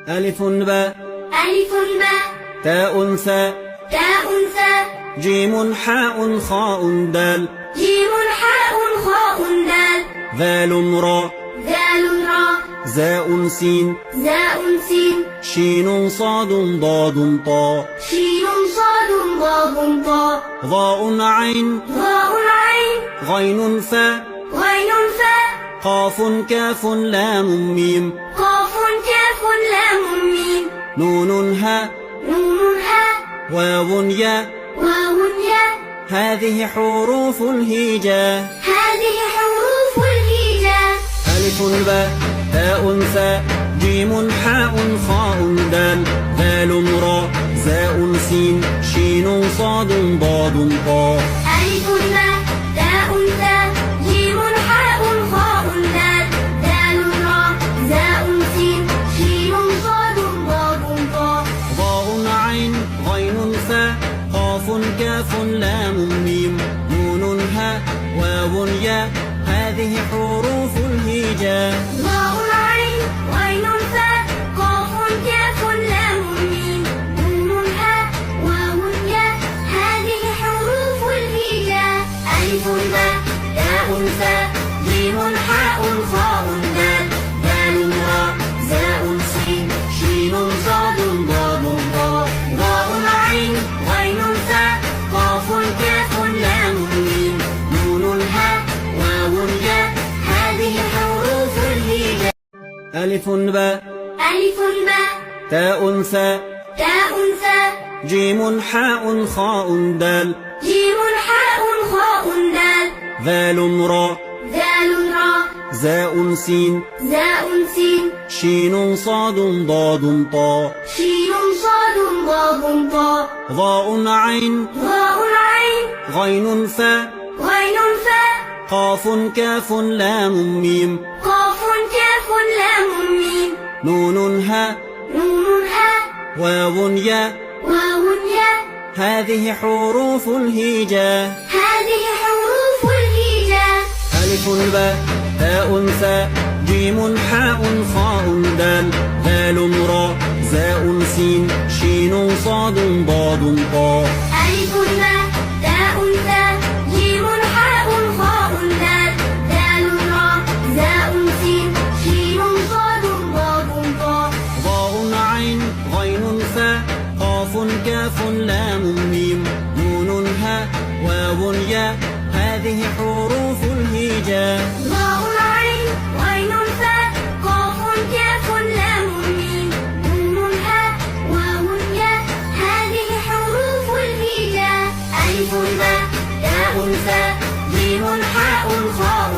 ألف باء ألف باء تاء ثاء تاء ثاء جيم حاء خاء دال جيم حاء خاء دال ذال راء ذال راء زاء سين زاء سين شين صاد ضاد طاء شين صاد ضاد طاء ظاء عين ظاء عين غين فاء غين فاء قاف كاف لام ميم قاف كاف لام ميم نون هاء نون هاء واو ياء واو ياء هذه حروف الهجاء هذه حروف الهجاء ألف باء تاء ثاء جيم حاء خاء دال ذال راء زاء سين شين صاد ضاد طاء ألف باء تاء ثاء جيم حاء خاء دال دال راء زاء سين شين صاد ضاد طاء ظاء عين غين فاء قاف كاف لام ميم نون هاء واو ياء هذه حروف الهجاء ظاء عين غين فاء قاف كاف لام ميم نون هاء واو ياء هذه حروف الهجاء ألف باء تاء ثاء جيم حاء خاء دال دال راء زاء سين شين صاد ضاد طاء ظاء عين غين فاء قاف كاف لام ميم نون هاء واو ياء هذه حروف الهجاء ألف باء ألف باء تاء ثاء تاء ثاء جيم حاء خاء دال جيم حاء خاء دال ذال راء ذال راء زاء سين زاء سين شين صاد ضاد طاء شين صاد ضاد طاء ظاء عين ظاء عين غين فاء غين فاء قاف كاف لام ميم قاف كاف لام ميم نون هاء نون هاء واو ياء واو ياء هذه حروف الهجاء هذه حروف الهجاء ألف باء تاء ثاء جيم حاء خاء دال ذال راء زاء سين شين صاد ضاد طاء ألف باء تاء ثاء جيم حاء خاء دال دال راء زاء سين شين صاد ضاد طاء ظاء عين غين فاء قاف كاف لام ميم نون هاء واو ياء هذه حروف الهجاء ظاء عين غين فاء قاف كاف لام ميم نون هاء واو ياء هذه حروف الهجاء ألف باء تاء ثاء جيم حاء خاء